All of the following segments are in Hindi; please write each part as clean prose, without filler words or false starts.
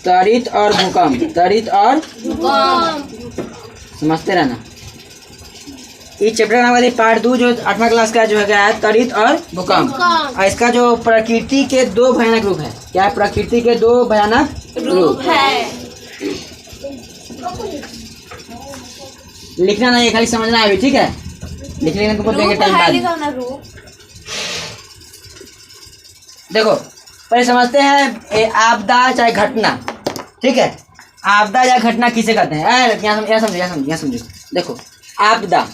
त्वरित और भूकंप, त्वरित और समझते रहना। इस चैप्टर का वाली पार्ट 2 जो 8वां क्लास का जो है क्या है, त्वरित और भूकंप। और इसका जो प्रकृति के दो भयानक रूप है, क्या है? प्रकृति के दो भयानक रूप है। लिखना नहीं है, खाली समझना है अभी, ठीक है? लिखने में तुमको देंगे टाइम बाद। देखो पहले समझते हैं आपदा चाहे घटना, ठीक है? आपदा या घटना किसे कहते हैं? यहाँ समझो। देखो आपदा,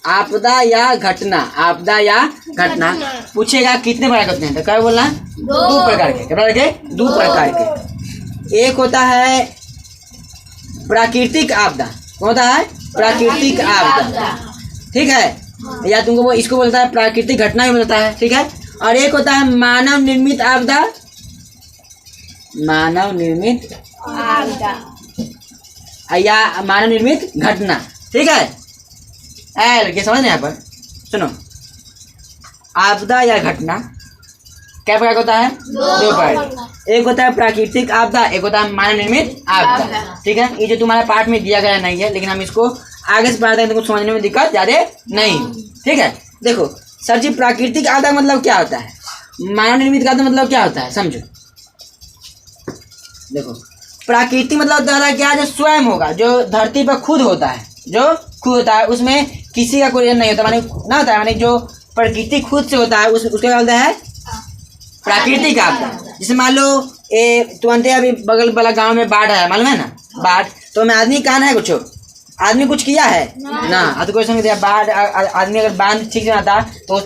आपदा या घटना, आपदा या घटना पूछेगा कितने प्रकार के होते हैं, तो क्या बोलना है? दो प्रकार के। दो प्रकार के। एक होता है प्राकृतिक आपदा। कौन होता है? प्राकृतिक आपदा, ठीक है? या तुमको वो इसको बोलता है प्राकृतिक घटना भी बोलता है, ठीक है? और एक होता है मानव निर्मित आपदा, मानव निर्मित आपदा या मानव निर्मित घटना, ठीक है? लड़के समझ यहाँ पर सुनो, आपदा या घटना क्या प्रकार होता है? दो प्रकार। एक होता है प्राकृतिक आपदा, एक होता है मानव निर्मित आपदा, ठीक है? ये जो तुम्हारे पाठ में दिया गया नहीं है, लेकिन हम इसको आगे से पढ़ाते हैं, तुमको समझने में दिक्कत ज्यादा नहीं, ठीक है? देखो सर जी, प्राकृतिक आपदा मतलब क्या होता है? मानव निर्मित आपदा मतलब क्या होता है, समझो। देखो प्राकृतिक मतलब द्वारा क्या, जो स्वयं होगा, जो धरती पर खुद होता है, जो खुद होता है, उसमें किसी का कोई नहीं होता, माने ना होता है, माने जो प्रकृति खुद से होता है उसका क्या बोलता है? प्राकृतिक आपदा। जैसे मान लो तुरंत अभी बगल वाला गांव में बाढ़ आया, मालूम है ना? बाढ़ तो मैं आदमी कहाँ है, कुछ आदमी कुछ किया है ना? अब कोई समझ बाढ़, आदमी अगर बांध ठीक से आता तो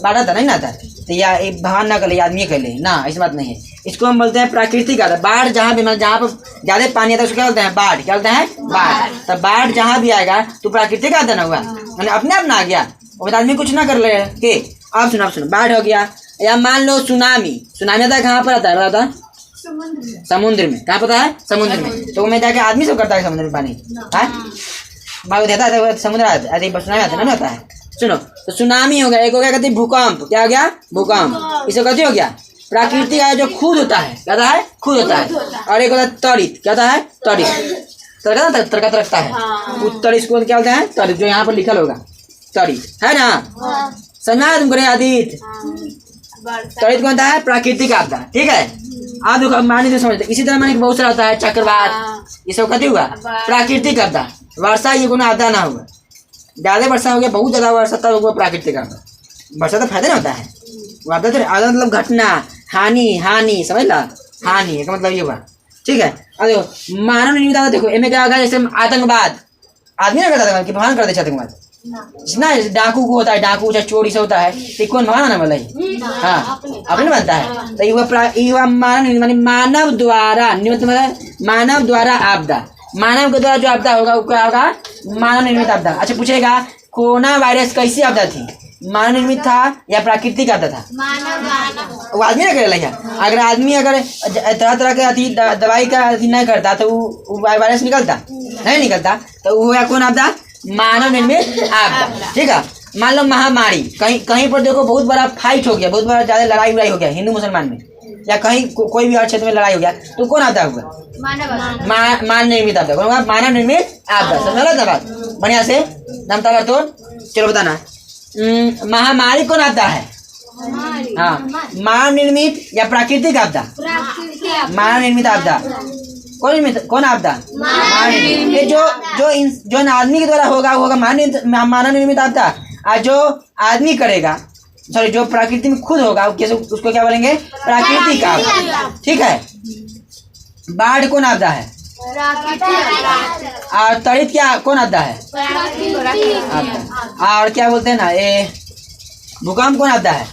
बाढ़ आता नहीं ना आता, तो या भगवान ना कर ले, आदमी कर ले ना, ऐसी बात नहीं है। इसको हम बोलते हैं प्राकृतिक आपदा। बाढ़ जहाँ भी, जहाँ पर ज्यादा पानी आता है उसको क्या बोलते हैं? बाढ़। क्या बोलते हैं? बाढ़। तो बाढ़ जहाँ भी आएगा तो प्राकृतिक आपदा ना हुआ, मैंने अपने आप ना आ गया, और आदमी कुछ ना कर ले के। अब सुनो, बाढ़ हो गया। या मान लो सुनामी, सुनामी आता है कहाँ पर आता है? बता, समुद्र में। कहाँ पता है? समुद्र में। तो मैं जाके आदमी सब करता है समुद्र में पानी, है देता है समुद्र आता है, सुनामी आता है ना, होता है। सुनो, तो सुनामी हो गया। एक हो गया कहते हैं भूकंप। क्या हो गया? भूकंप। इसे कहते हो गया प्राकृतिक है, जो खुद होता है, क्या होता है? खुद होता है। और एक होता है त्वरित। क्या होता है? त्वरित। तड़का रखता है उत्तर, इसको क्या बोलते हैं? त्वरित, जो यहाँ पर लिखल होगा त्वरित, है ना? समझा तुमको रे आदित्य? त्वरित कौन है? प्राकृतिक आपदा, ठीक है? आप मानी तो समझते। इसी तरह मानी बहुत सारा होता है, चक्रवात, ये सब कहते हुआ प्राकृतिक आपदा। वर्षा ये कोनो आपदा ना हुआ, ज्यादा वर्षा हो गया, बहुत ज्यादा वर्षा तब हुआ प्राकृतिक आपदा। वर्षा तो फायदा ना होता है, वो आपदा तो आपदा मतलब घटना, हानि, समझ ला? हानि का मतलब ये हुआ, ठीक है? अब देखो मानव निर्मित आपदा, देखो इनमें क्या होगा? जैसे आतंकवाद, आदमी ना करता था कि भगवान कर दे आतंकवाद ना, डाकू को होता है, डाकू चाहे चोरी से होता है, तो कौन भगवान ना बोला? हाँ, अपने बनता है। तो युवा मानव द्वारा निर्मित, मतलब मानव द्वारा आपदा, मानव के द्वारा जो आपदा होगा वो क्या होगा? मानव निर्मित आपदा। अच्छा पूछेगा कोरोना वायरस कैसी आपदा थी? मानव निर्मित था या प्राकृतिक आपदा था? वो आदमी ना करेला है। अगर आदमी अगर तरह तरह के अति दवाई का अति नहीं करता तो वो वायरस निकलता नहीं निकलता, तो वो है कौन आपदा? मानव निर्मित आपदा, ठीक है? मान लो महामारी, कहीं पर देखो बहुत बड़ा फाइट हो गया, बहुत बड़ा ज्यादा लड़ाई हो गया हिंदू मुसलमान में, या कहीं कोई भी और क्षेत्र में लड़ाई हो गया, तो कौन आपदा हुआ? मानव निर्मित आपदा। कौन होगा? मानव निर्मित आपदा। समझ लो बात बढ़िया से, दम तक तो चलो बताना। महामारी कौन आपदा है? हाँ, मानव निर्मित या प्राकृतिक आपदा? मानव निर्मित आपदा। कौन आपदा? ये जो आदमी के द्वारा होगा वो होगा मानव निर्मित आपदा। और जो आदमी करेगा, सॉरी, जो प्रकृति में खुद होगा उसको क्या बोलेंगे? प्राकृतिक आपदा, ठीक है? बाढ़ कौन आपदा है? और त्वरित क्या कौन आपदा है? आपदा। और क्या बोलते हैं ना, ये भूकंप कौन आपदा है?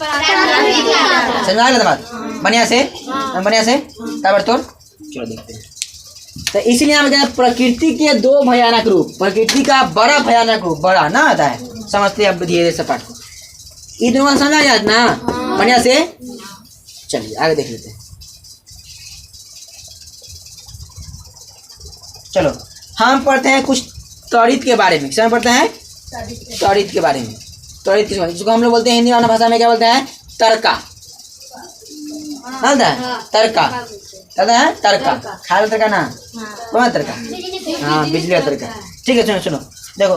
समझा गया बात? बढ़िया से ताबड़तोड़। चलो देखते हैं। तो इसलिए हम कहते हैं प्रकृति के दो भयानक रूप, प्रकृति का बड़ा भयानक रूप, बड़ा ना आता है, समझते हैं अब धीरे से पाठ को। ये दोनों समझा जाए ना बढ़िया से। चलिए आगे देख लेते हैं। चलो हम पढ़ते हैं कुछ त्वरित के बारे में। समय पढ़ते हैं त्वरित के बारे में। त्वरित किस जिसको हम लोग बोलते हैं हिंदी वाला भाषा में क्या बोलते हैं? तड़का। बोलता है तड़का, कहता है तड़का, खाना तड़का ना, कौन तड़का? हाँ, बिजली का तड़का। ठीक है, सुनो सुनो, देखो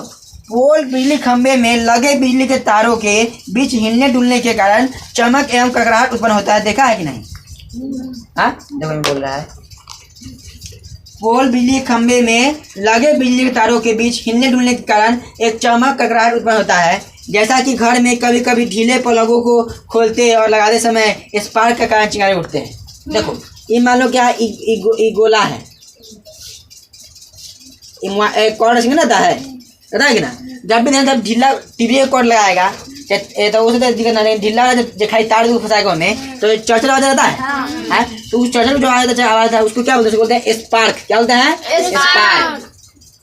पोल बिजली खंभे में लगे बिजली के तारों के बीच हिलने डुलने के कारण चमक एवं कड़कड़ाहट उत्पन्न होता है। देखा है कि नहीं? हाँ, देखो मैं बोल रहा है, पोल बिजली खंभे में लगे बिजली के तारों के बीच हिलने डुलने के कारण एक चमक कड़कड़ाहट उत्पन्न होता है। जैसा कि घर में कभी कभी ढीले प्लगों को खोलते और लगाते समय स्पार्क के कारण चिंगारी उठते हैं। देखो ये मान लो क्या गोला है, कॉर्ड सिंह ना है, पता है कि ना? जब भी जब ढीला टीवी का कॉर्ड लगाएगा तो उसे दिक्कत ना, ढीला जब खाली तार को फंसाएगा उनमें तो चर्चल आवाज रहता है, तो उस चर्चल जो आवाज है उसको क्या बोलते हैं? स्पार्क। क्या बोलते हैं? स्पार्क।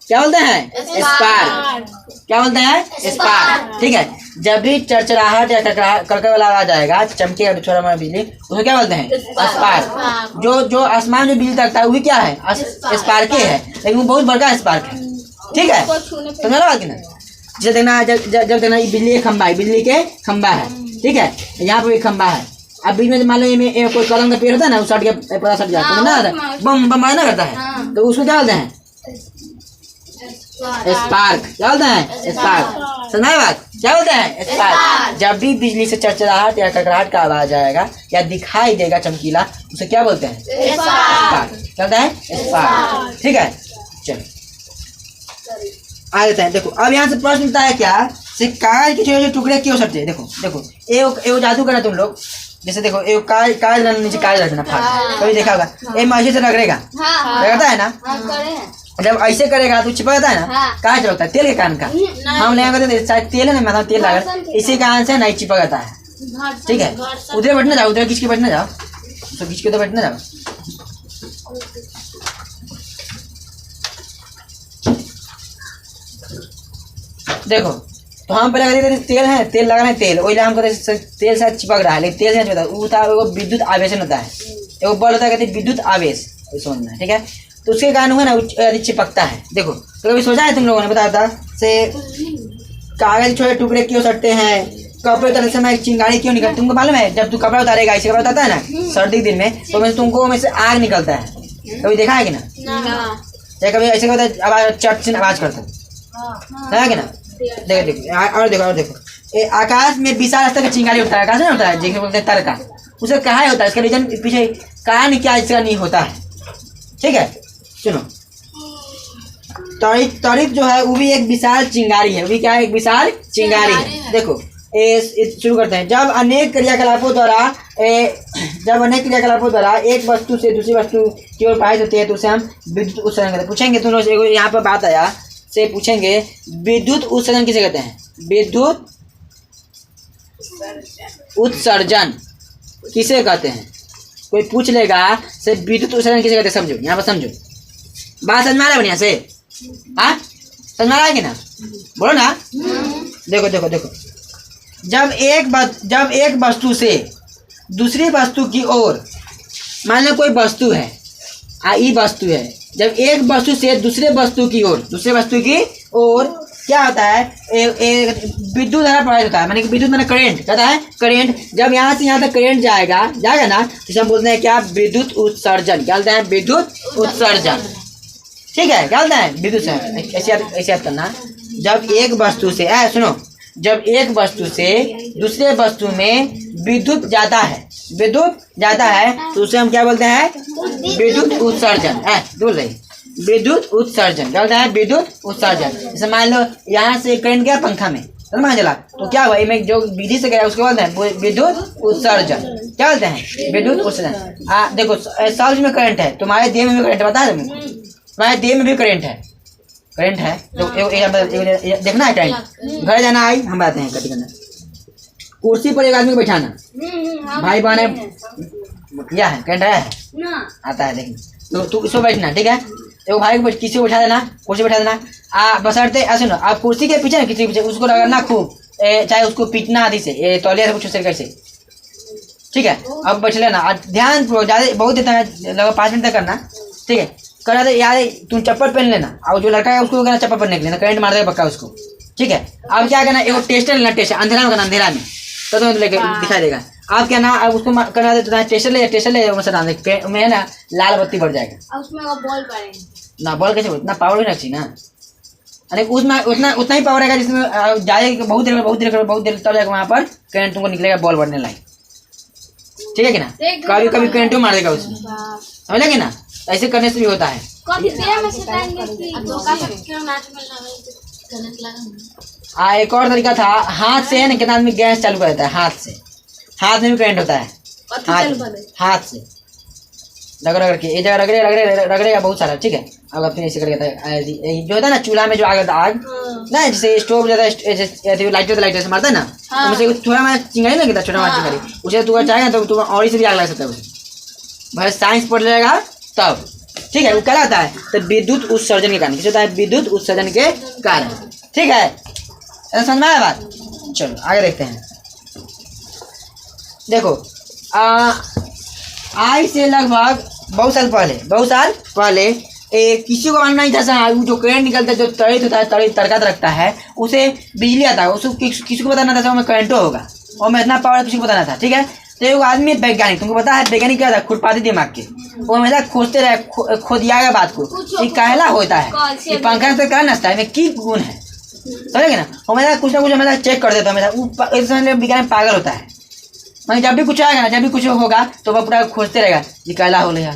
क्या बोलते हैं? स्पार्क। क्या बोलते हैं? स्पार्क। ठीक है, जब भी चरचराहट या कड़कड़ वाला आवाज आएगा, चमके थोड़ा मोड़ा बिजली, उसको क्या बोलते हैं? स्पार्क। जो आसमान में बिजली तकता है वो भी क्या है? स्पार्क है, लेकिन वो बहुत बड़का स्पार्क है। ठीक है, समझ रहा है? जैसे देखना, जब देखना बिजली के खंभा है, बिजली के खंभा है, ठीक है, यहाँ पे एक खंभा है। अब बीच में मान लो ये कोई कलम का पेड़ होता है ना, उस सट के पता सट जाता है ना, बम बम ना करता है, तो उसको क्या बोलते हैं? स्पार्क। क्या बोलते हैं? स्पार्क। समझा बात? क्या बोलते हैं? स्पार्क। जब भी बिजली से चरचराहट या कड़कड़ाहट का आवाज आएगा या दिखाई देगा चमकीला, उसे क्या बोलते हैं? स्पार्क। क्या बोलते हैं? स्पार्क। ठीक है, चलो आ जाते हैं। देखो अब यहाँ से प्रश्न मिलता है क्या, कागज के छोटे छोटे टुकड़े क्यों सटते हैं? देखो देखो ये जादू करना तुम लोग, जैसे देखो ये कागज नीचे कागज रख देना, फाड़ कभी देखा होगा, ये मशीन से रगड़ेगा, रगड़ता है ना, जब ऐसे करेगा तो चिपक जाता है ना, कहाँ चिपकता है? तेल के कारण का। हम ले कहते शायद तेल है ना, मतलब तेल लगा, इसी कारण से नहीं चिपक जाता है। ठीक है, उधर बैठने जाओ, उधर खींच के बैठने जाओ, तो खींच के उधर बैठने जाओ। देखो तो हम पहले कहते तेल है, तेल लगा है, तेल वही हम कहते तेल से चिपक रहा है, लेकिन तेल से चिपकता है, वो था वो विद्युत आवेशन होता है, वो बल होता है, कहते विद्युत आवेश, समझना है। ठीक है, तो उसके कारण हुआ ना चिपकता है। देखो तो कभी सोचा है तुम लोगों ने? बताया था से कागज छोटे टुकड़े क्यों सटते हैं, कपड़े उतारने समय चिंगारी क्यों निकलती? तुमको मालूम है जब तू कपड़ा उतारेगा, ऐसे कपड़ा उतारता है ना सर्दी दिन में, तो तुमको में से आग निकलता है, कभी देखा है कि ना? या कभी ऐसे आवाज चट से आवाज करता है कि ना? देखो देखो और देखो और देखो, आकाश में विशाल स्तर का चिंगारी होता है, आकाश में होता है, जिसे बोलते हैं तड़का, उसे कहा होता है, इसका रीजन पीछे कारण क्या इसका नहीं होता है। ठीक है, सुनो, त्वरित जो है वो भी एक विशाल चिंगारी है, वो भी क्या है? एक विशाल चिंगारी है। देखो शुरू करते हैं। जब अनेक क्रियाकलापों द्वारा एक वस्तु से दूसरी वस्तु की ओर पारित होती है तो उसे हम विद्युत उत्सर्जन कहते हैं। पूछेंगे तुम लोग, यहाँ पर बात आया से पूछेंगे विद्युत उत्सर्जन किसे कहते हैं? विद्युत उत्सर्जन किसे कहते हैं? कोई पूछ लेगा से विद्युत उत्सर्जन किसे कहते हैं, समझो, यहाँ पर समझो, बात समझ में आ रहा है बढ़िया से? हाँ, समझ में आ रहा है कि ना? बोलो ना। देखो देखो देखो, जब एक वस्तु से दूसरी वस्तु की ओर, मान लो कोई वस्तु है, ये वस्तु है, जब एक वस्तु से दूसरे वस्तु की ओर क्या होता है? विद्युत धारा प्रवाहित होता है, माने कि विद्युत माने करंट, कहता है करंट। जब यहाँ से यहाँ तक करंट जाएगा ना, तो हम बोलते हैं क्या? विद्युत उत्सर्जन। क्या बोलते हैं? विद्युत उत्सर्जन। ठीक है, क्या बोलते हैं? विद्युत उत्सर्जन। ऐसे याद करना, जब एक वस्तु से सुनो, जब एक वस्तु से दूसरे वस्तु में विद्युत जाता है तो उसे हम क्या बोलते हैं? विद्युत उत्सर्जन। बोल रही विद्युत उत्सर्जन। क्या बोलते हैं? विद्युत उत्सर्जन। जैसे मान लो यहाँ से करंट गया पंखा में, मान चला, तो क्या हुआ? में जो विधि से गया उसको बोलते हैं विद्युत उत्सर्जन। क्या बोलते हैं? विद्युत उत्सर्जन। देखो शब्द में करंट है, तुम्हारे देह में भी करंट है, बता तुम्हें, तुम्हारे देह में भी करंट है, तो देखना है करंट। घर जाना आई, हम बातें हैं कटी करना, कुर्सी पर एक आदमी को बैठाना, भाई बहन है, क्या है? करंट आया है, आता है, देखना, तो तू इसको बैठना, ठीक है? तो भाई को किसी को बैठा देना, कुर्सी बैठा देना, बसरते ऐसे ना, आप कुर्सी के पीछे ना किसी के पीछे उसको रगड़ना खूब, चाहे उसको पीटना आदि से, तौलिया से कुछ तरीके से, ठीक है? अब बैठ लेना, ध्यान ज़्यादा बहुत देता है, लगभग 5 मिनट तक करना, ठीक है? करना तो यार तुम चप्पल पहन लेना, और जो लड़का है उसको कहना चप्पल पहनने के लेना, करंट मार देगा पक्का उसको, ठीक है। अब क्या करना, एक टेस्टर लेना, टेस्टर अंधेरा में करना, अंधेरा में तो तुम्हें लेके दिखाई देगा। आप क्या ना, अब उसको करना है तो टेस्टर ले, टेस्टर ले में है ना लाल बत्ती बढ़ जाएगा। उसमें वो बॉल पड़े ना बॉल कैसे, इतना पावर भी रखी चाहिए ना, अरे उसमें उतना ही पावर रहेगा जिसमें जाएगा बहुत देर तब जाएगा वहाँ पर करंट तुमको निकलेगा, बॉल बढ़ने लायक, ठीक है कि ना। कभी कभी करंट मार देगा उसमें, समझ लगे ना। ऐसे करने से भी होता है। एक और तरीका था, हाथ से है ना, कितना आदमी गैस चालू कर देता है हाथ से, हाथ में भी करंट होता है, हाथ से रगड़ के ये जगह रगड़ेगा बहुत सारा, ठीक है। अगर फिर ऐसे करके जो होता है ना चूल्हा में जो आग ना, जैसे स्टोव लाइटर से मारता है ना, तो मुझे थोड़ा मैं चिंगारी ना किया, छोटा मार चिंगारी, उसे तू चाहेगा तो तुम और से भी आग लग सकता है उसे, भाई साइंस पढ़ जाएगा तब, ठीक है। वो क्या होता है, तो विद्युत उत्सर्जन के कारण, किस होता है, विद्युत उत्सर्जन के कारण, ठीक है। समझ में आया बात। चलो आगे देखते हैं। देखो आज से लगभग बहुत साल पहले किसी को मानना नहीं था, जो करंट निकलता है, जो तड़ित होता है, तड़का रखता है, उसे बिजली आता है, उसको किसी को बताना था, करंट होगा और मैं इतना पावर किसी को बताना था, ठीक है। तो एक आदमी वैज्ञानिक, तुमको पता है वैज्ञानिक क्या था, खुरपाती दिमाग के, वो हमेशा खोजते रहे, खोदियागा बात को, ये काहला होता है, ये पंखा से क्या नचता है, में की गुण है, समझेंगे ना। हमेशा कुछ ना कुछ हमेशा चेक कर देता है, हमेशा विज्ञान पागल होता है, मतलब जब भी कुछ आएगा ना, जब भी कुछ होगा तो वह पूरा खोजते रहेगा, ये काला हो रहा,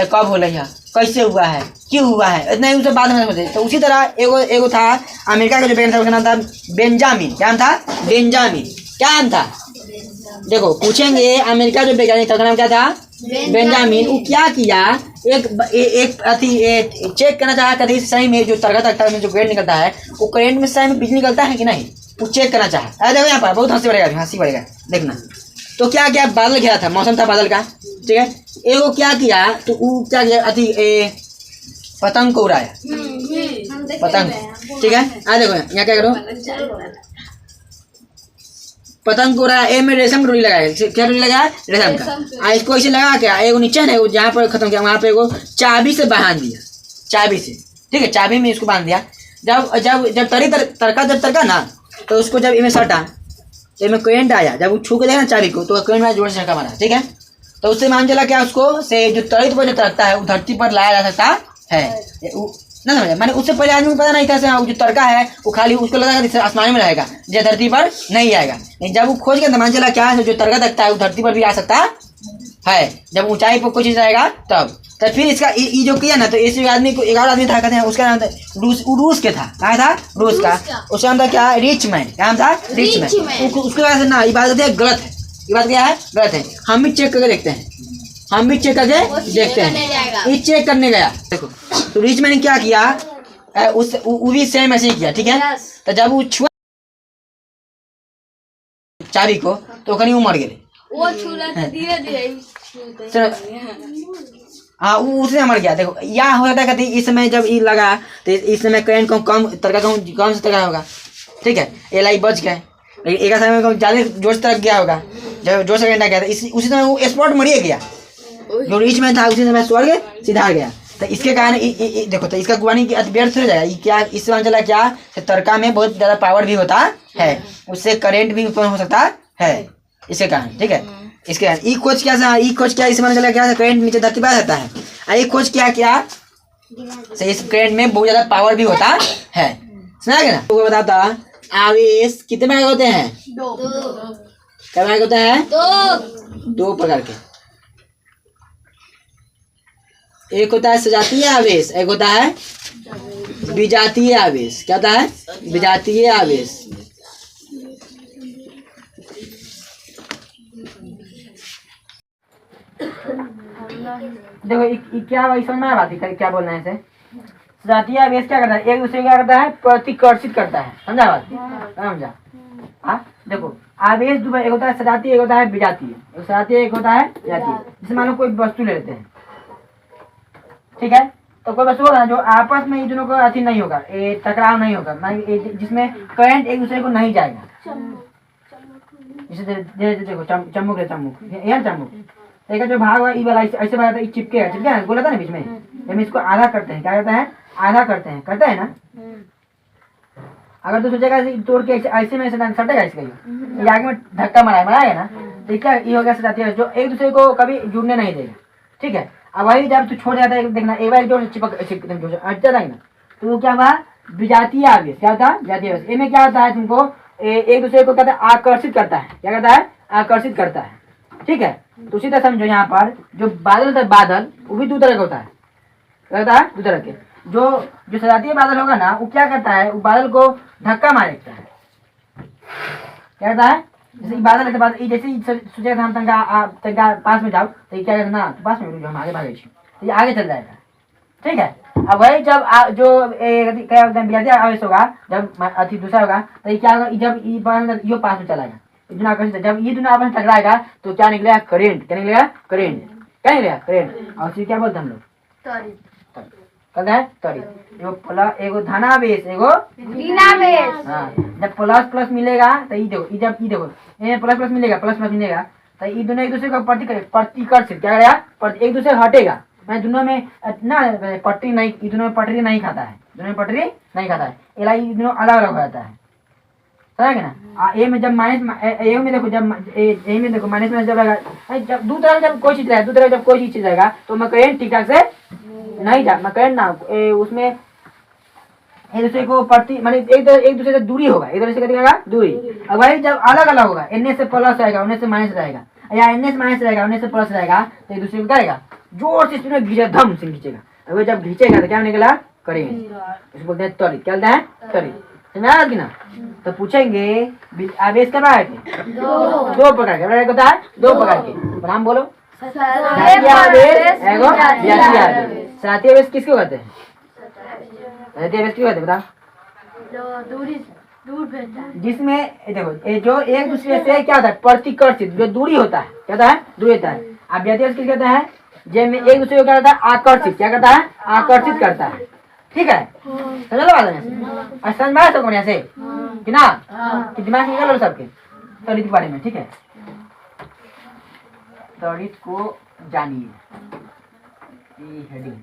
कब हो रहा, कैसे हुआ है, क्यों हुआ है, इतना ही उसे बाद में सोचे। तो उसी तरह एगो था अमेरिका का जो वैज्ञानिक था, उसका नाम था बेंजामिन, क्या नाम था, बेंजामिन, क्या नाम था, देखो पूछेंगे, अमेरिका जो वैज्ञानिक था उसका नाम क्या था, बेंजामिन। वो क्या किया, एक चेक करना चाहा कभी सही में जो तड़का रखता है, जो करंट निकलता है, वो करंट में सही में बिजली निकलता है कि नहीं, वो चेक करना चाहा। अरे देखो यहाँ पर बहुत हंसी बढ़ेगा देखना। तो क्या किया, बादल घेरा था, मौसम था बादल का, ठीक है। एगो क्या किया, तो वो क्या किया, पतंग को उड़ाया, पतंग, ठीक है। आ देखो यहाँ क्या करो, पतंग को उड़ाया, ए में रेशम डोरी लगाया, क्या डोरी लगाया, रेशम का। इसको ऐसे लगा के एगो नीचे ना, जहाँ पर खत्म किया वहाँ पे एगो चाबी से बांध दिया, चाबी से, ठीक है, चाबी में इसको बांध दिया। जब तड़का ना, तो उसको जब इमें सटा, तो इमें करंट आया, जब वो छू के देखा ना चाबी को, तो करंट में जोर से झटका मारा, ठीक है। तो उससे मान चला क्या, उसको से जो तड़ित पर जो तड़कता है वो धरती पर लाया जा सकता है, ना समझे, मैंने उससे पहले आदमी को पता नहीं था, जो तड़का है वो खाली उसको लगा आसमान में रहेगा, जो धरती पर नहीं आएगा। नहीं, जब वो खोज के मान चला क्या, जो तड़का तकता है वो धरती पर भी आ सकता है, जब ऊंचाई पर कोई चीज रहेगा तब। तो फिर इसका ये जो किया ना, तो इस आदमी को, एक और आदमी था, कहते हैं उसका नाम था रूस के था, कहा था रूस का, उसका नाम था क्या, रिच मैन, क्या नाम था, रिच मैन। उसके वजह से ना ये बात गलत है, ये बात क्या है, गलत है। हम भी चेक करके देखते हैं, ये चेक करने गया, देखो तो रिच मैन ने क्या किया, वो भी सेम ऐसे ही किया, ठीक है। तो जब वो छुआ चाबी को, तो कहीं वो मर गए, वो छूला तो धीरे हाँ वो उससे मर गया। देखो यह हो जाता है, इस समय जब ये लगा तो इस समय करंट कम तड़का कम से तड़का होगा, ठीक है, ये लाइट बच गए, लेकिन एक समय में ज़्यादा जोर से तड़क गया होगा, जब जोर से करंट आ गया था, उसी समय वो स्पॉट मरिए गया, जो रिच मैन था उसी समय स्वर्ग सीधा गया। तो इसके कारण देखो, तो इसका गुवानी व्यर्थ हो जाएगा, क्या इससे मान चला क्या, तड़का में बहुत ज़्यादा पावर भी होता है, उससे करंट भी उत्पन्न हो सकता है, इसके कारण, ठीक है। इसके कारण ई खोज क्या इस मान चला क्या, करंट नीचे धरती पर जाता है, और ये खोज क्या इस करंट में बहुत ज़्यादा पावर भी होता है, सुना गया ना। तो बताता आवेश कितने प्रकार होते हैं, दो प्रकार होता है, दो प्रकार के, एक होता है सजातीय आवेश, एक होता है विजातीय आवेश। क्या होता है, विजातीय आवेश। देखो क्या समझ में बात है, क्या बोलना है इसे। सजातीय आवेश क्या करता है, एक दूसरे को क्या करता है, प्रतिकर्षित करता है, समझा बात, समझा। हाँ देखो आवेश दो, एक होता है सजातीय, एक होता है विजातीय, एक सजातीय एक होता है विजातीय। जैसे मान लो कोई वस्तु ले लेते हैं, ठीक है, तो कोई वस्तु होगा जो आपस में इन दोनों का अति नहीं होगा, ये टकराव नहीं होगा, जिसमें करंट एक दूसरे को नहीं जाएगा। जैसे देखो चम्मुक है, यह चम्मुक, एक जो भाग हुआ वाला ऐसे भाग चिपके बोला था ना बीच में, जब इसको आधा करते हैं, क्या करता है, आधा करते हैं ना, अगर तू सोचेगा ऐसे तोड़ के ऐसे में ऐसे सटेगा इसका ये आगे में धक्का मारा है ना, तो क्या ये हो गया सजाती है जो एक दूसरे को कभी जुड़ने नहीं देगा। ठीक है, अब वही जब तू छोड़ जाता है देखना एक बार जोर से चिपक हट जाता है ना, तो वो क्या हुआ विजातीय आवेश। क्या होता है विजातीय आवेश। इनमें क्या होता है तुमको एक दूसरे को कहता है आकर्षित करता है। क्या करता है आकर्षित करता है। ठीक है, तो उसी तरह समझो यहाँ पर जो बादल होता है बादल वो भी दो तरह का होता है। क्या होता है दो तरह के। जो सजातीय बादल होगा ना वो क्या करता है वो बादल को धक्का मारता है। क्या करता है जैसे बादल है बादल जैसे ही सोचेगा हम तंगा पास में जाओ तो ये क्या करना ना पास में रुक जाओ हम आगे भागे तो ये आगे चल जाएगा। ठीक है, अब वही जब क्या होता है विजातीय आवेश होगा जब अति दूसरा होगा तो ये क्या होगा जब ये पास में चलाएगा इतना आकर्षित। जब ये दोनों आपस में टकराएगा तो क्या निकलेगा करेंट। क्या निकलेगा करेंट। क्या निकलेगा करेंट। और क्या बोलते हैं हम लोग कहते हैं त्वरित। एगो धनावेश एगो ऋणावेश। हाँ, जब प्लस प्लस मिलेगा तो ये देखो जब ये देखो ये प्लस प्लस मिलेगा तो ये दोनों एक दूसरे का प्रतिकर्षित क्या करेगा एक दूसरे हटेगा। मैं दोनों में ना पटरी नहीं ये दोनों में पटरी नहीं खाता है। दोनों में पटरी नहीं खाता है। ये दोनों अलग अलग हो जाता है। समझ गए ना। ए में जब माइनस ए में देखो जब ए में देखो माइनस में जब रहेगा जब दो तरफ जब कोई चीज रहेगा दो तरफ जब कोई चीज रहेगा तो मैं करेंट ठीक ठाक से नहीं जा मैं करेंट ना उसमें एक दूसरे को प्रति माने एक दूसरे से दूरी होगा। एक दूसरे से क्या दूरी। अब भाई जब अलग अलग होगा एन से प्लस रहेगा उन्हें से माइनस रहेगा या एन से माइनस रहेगा उन्हें से प्लस रहेगा तो एक दूसरे को करेगा जोर से इसमें घींचे धम से खींचेगा। अब जब घींचेगा तो क्या निकला करेंट। इसको बोलते हैं त्वरित। क्या बोलते हैं त्वरित। समझा कि ना। तो पूछेंगे आवेश कब आए थे दो प्रकार के होता है दो प्रकार के नाम बोलो। सजातीय आवेश एगो विजातीय आवेश। सजातीय आवेश किसको कहते हैं सजातीय आवेश क्यों कहते हैं बताओ जो दूर भेजता है जिसमें देखो जो एक दूसरे से क्या होता है प्रतिकर्षित जो दूरी होता है क्या होता है दूरी होता है। अब विजातीय आवेश किस कहते हैं जिसमें एक दूसरे को क्या करता है आकर्षित क्या करता है आकर्षित करता है। ठीक है समझ लो बात है समझ में आया सबको यहाँ से कि ना कि दिमाग निकाल लो सबके त्वरित के बारे में। ठीक है त्वरित को जानिए हेडिंग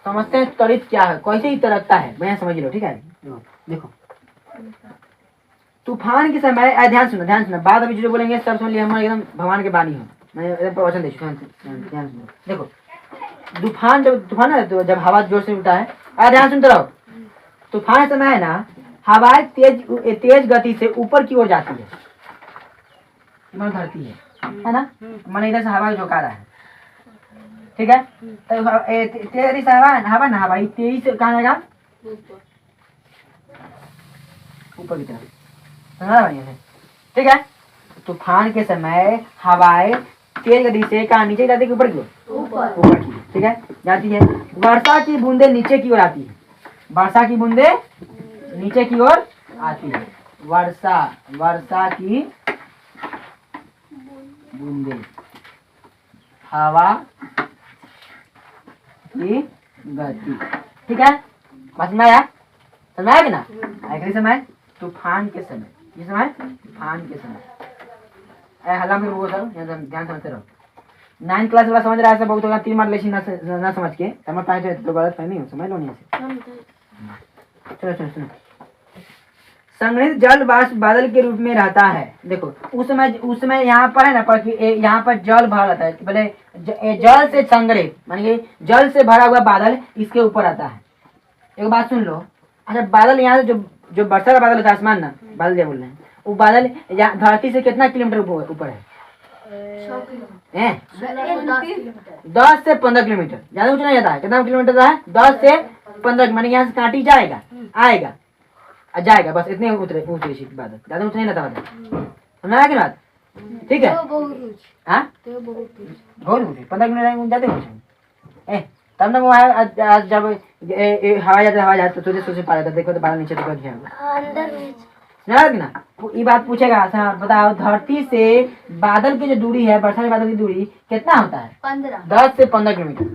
समझते हैं त्वरित क्या है कैसे ही तरकता है मैं समझ लो। ठीक है देखो तूफान के समय ध्यान सुनो बात अभी जो बोलेंगे सब सुन लिया हमारे एकदम भगवान के बानी हो मैं प्रवचन दे ध्यान सुनो। देखो तूफान है तो जब हवा जोर से उठता है ध्यान सुनते रहो। तूफान समय है ना हवाएं तेज गति से ऊपर की ओर जाती है धरती है ना मन इधर से हवा झोंका रहा है। ठीक है तो तेज हवा ना हवा तेजी से कहाँ जाएगा ऊपर की तरफ। समझा बढ़िया से। ठीक है तूफान के समय हवाएं तेज गति से कहाँ नीचे जाती है ऊपर की ओर ऊपर की। ठीक है जाती है। वर्षा की बूंदे नीचे की ओर आती है। वर्षा की बूंदे नीचे की ओर आती है। वर्षा की बूंदे हवा की गति। ठीक है समझ में आया कि ना। आखिरी समय तूफान के समय ये समय तूफान के समय हल्ला में वो करो ध्यान समझते रहो। 9th क्लास वाला समझ रहा है बहुत होगा 3 मार लेकिन ना समझ के समझ पाए तो गलत फहमी हो समझ लो नहीं से। चलो संग्रहित जल वाष्प बादल के रूप में रहता है। देखो उस समय यहाँ पर है ना पर यहाँ पर जल भरा रहता है बोले जल से संग्रहित मानिए जल से भरा हुआ बादल इसके ऊपर आता है। एक बात सुन लो। अच्छा बादल यहाँ से जो वर्षा का बादल होता है आसमान ना बादल क्या बोल रहे हैं वो बादल धरती से कितना किलोमीटर ऊपर है 10 से 15 किलोमीटर। ज्यादा ऊंचा नहीं जाता है। कितना किलोमीटर है 10 से 15 मानी यहाँ से कांटी जाएगा आएगा जाएगा बस इतने ऊंचे बादल ज्यादा ऊंचा नहीं रहता बादल। समझा कि बात। ठीक है बहुत ऊंचे 15 किलोमीटर ज्यादा ऊंचे तब ना वो आज जब हवा जाता तो सोचे पा जाता देखो तो बादल नीचे तो ना ये बात पूछेगा। बताओ धरती से बादल की जो दूरी है वर्षा के बादल की दूरी कितना होता है 10 से 15 किलोमीटर।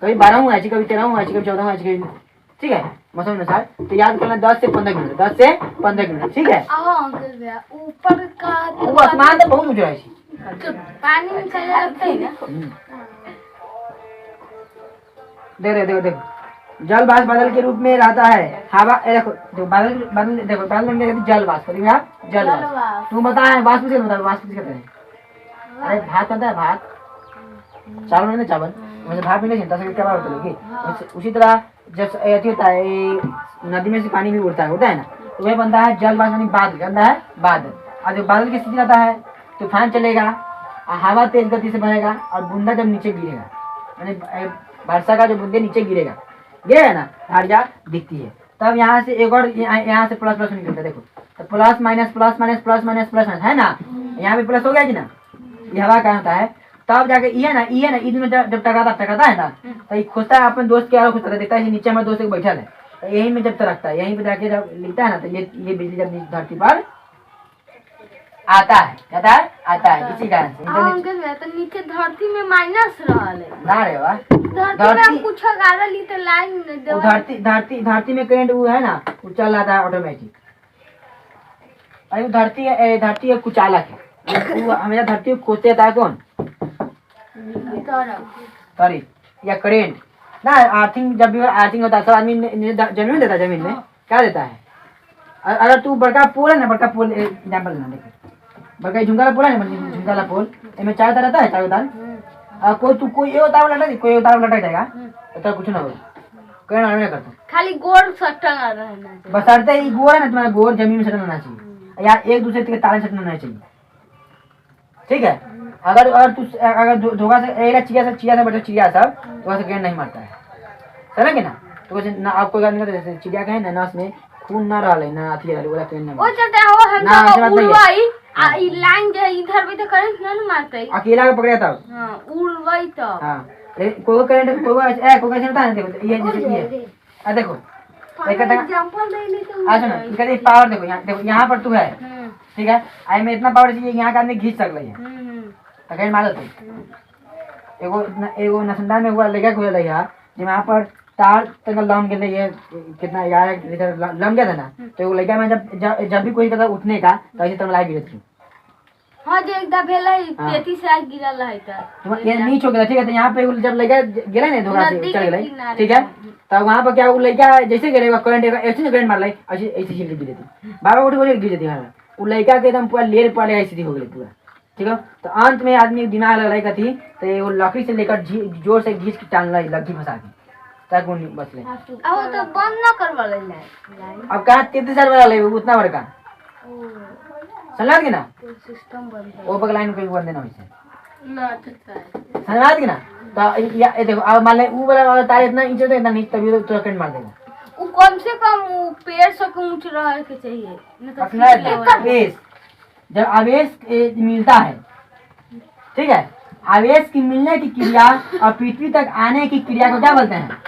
कभी 12 ऐसी कभी 13 ऐसी कभी 14 ऐसी कभी। ठीक है मौसम अनुसार तो याद करना 10 से 15 किलोमीटर 10 से 15 किलोमीटर। ठीक है ऊपर का वो आसमान तो बहुत ऊंचा है पानी में चले जाते हैं ना। देखो जल वाष्प बादल के रूप में रहता है। हवा देखो बादल बादल देखो बादल में क्या कहते हैं? जल वाष्प। जल वाष्प। तुम बता वाष्प किसे बता? वाष्प किसे कहते हैं? अरे भात पता है? भात चावल नहीं, चावल वैसे भात भी नहीं चिंता क्या बात होगी। उसी तरह जब ऐसी होता है नदी में से पानी भी उड़ता है ना, तो वह बनता है जल वाष्प, बादल बनता है बादल। और जब बादल की स्थिति रहता है तूफान चलेगा, हवा तेज गति से बहेगा और बूंदा जब नीचे गिरेगा, यानी वर्षा का जो बूंदे नीचे गिरेगा ना, धारिया दिखती है। तब यहाँ से एक और यहाँ से प्लस प्लस निकलता है। देखो तो plus minus plus minus plus minus plus minus है ना, यहाँ पे प्लस हो गया कि ना, ये हवा का होता है। तब जाके ये ना ईद में जब टकराता है ना, तो ये खोजता है अपने दोस्त के और खोजता है, देखता है नीचे हमारे दोस्त को बैठा है, तो यहीं में जब तक रखता है, यहीं पे जाके जब लिखता है ना, तो ये बिजली जब धरती पर आता है इसी कारण से। तो नीचे धरती में माइनस रहल है ना रे वाह, धरती में कुछ गाड़ा ली तो लाइन धरती में करंट वो है ना, वो चल रहा था ऑटोमेटिक। अरे वो धरती है कुचालक है, वो हमेशा धरती को खोजते रहता है कौन? सॉरी या करेंट ना। आर्थिंग जब भी आर्थिंग होता है, सब आदमी जमीन में देता है, जमीन में क्या देता है? अगर तू बड़का पोल है ना, बड़का पोल एग्जाम्पल ना देखे, बड़का झुमका पोल है ना, झुमका वाला पोल, इसमें चार तार रहता है, चारों तार। कोई ये तार लटक, कोई तार लटक जाएगा तो कुछ ना होगा, करंट नहीं करता, खाली गोल सटन रहना, बशर्ते ही गोर है ना तुम्हारा, गोर जमीन में सटना होना चाहिए या एक दूसरे के तारे सटना होना चाहिए, ठीक है। अगर धोखा से चिड़िया से बचा चिड़िया सब, तो वैसे करंट नहीं मारता है, समझे ना। तो वैसे ना आपको जैसे चिड़िया कहे ना, नस में खून ना रहा ना अथी रहा, बोला करंट नहीं वो चलते हो हम तो उड़वाई ई लाइन जे इधर भी तो करंट ना मारते, अकेला को पकड़ा था। हां उड़वाई तो हां कोई करंट कोई कैसे होता है। देखो ये जैसे ये आ देखो एग्जांपल ले ले तो आ सुनो, इसका पावर देखो यहाँ पर तू है, ठीक है, आई में इतना पावर चाहिए, यहाँ का आदमी खींच सकता है, करंट मार देते। एगो नसंदा में हुआ लगा कोई लगा जब यहाँ पर तार तक लम के लिए कितना 11 लीटर लम गया था ना, तो वो लगा में जब भी कोई कहता उठने का, तो ऐसे लाइट गिरती थी। हां जो एकदम भेल है 33 से आग गिरल है त ये नीचे हो गया, ठीक है। तो यहाँ पे जब लगा गिरा ना धोखा से चल गया, ठीक है, तब वहाँ पर क्या वो लड़का जैसे गिरेगा करंट ऐसे करंट मार लाई, ऐसी गिर देती, बाबा उठ गिर जाती है, वो लड़का के एकदम पूरा लेर पाले ऐसी हो गई पूरा, ठीक है। तो अंत में आदमी दिमाग लगा थी, तो वो लकड़ी से लेकर जोर से घींच के टांग लाई, लग्गी फंसा के, ताकि वो बच ले। अब तो बंद ना करवा ले लाइन, अब कहाँ 33 साल वाला ले उतना बड़का समझ के ना, सिस्टम बंद वो बगल लाइन कोई बंद ना वैसे ना अच्छा है समझ के ना। तो या देखो अब मान ले वो वाला तार इतना नीचे तो इतना नीचे, तभी तो करंट मार देगा। वो कम से कम पेड़ से ऊंच रहे के चाहिए, नहीं तो आवेश, जब आवेश मिलता है, ठीक है, आवेश की मिलने की क्रिया और पृथ्वी तक आने की क्रिया को क्या बोलते हैं?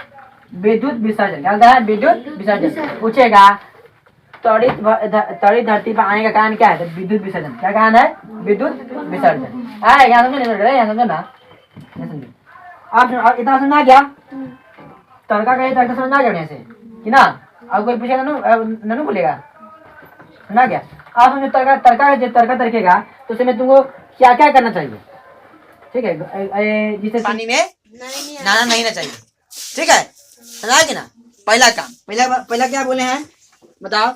विद्युत विसर्जन। क्या होता है? विद्युत विसर्जन। पूछेगा त्वरित धरती पर आने का कारण क्या है? तो विद्युत विसर्जन। क्या कारण है? विद्युत विसर्जन। यहाँ समझो ना, आप इतना समझा क्या? तड़का कहे तड़का समझना क्या बढ़िया से कि ना? अब कोई पूछेगा ननू बोलेगा समझा क्या? आप समझो तड़का तड़केगा तो उसमें तुमको क्या क्या करना चाहिए, ठीक है? जिसे पानी में नहाना नहीं ना चाहिए, ठीक है, समझा कि ना। पहला काम, पहला क्या बोले हैं बताओ?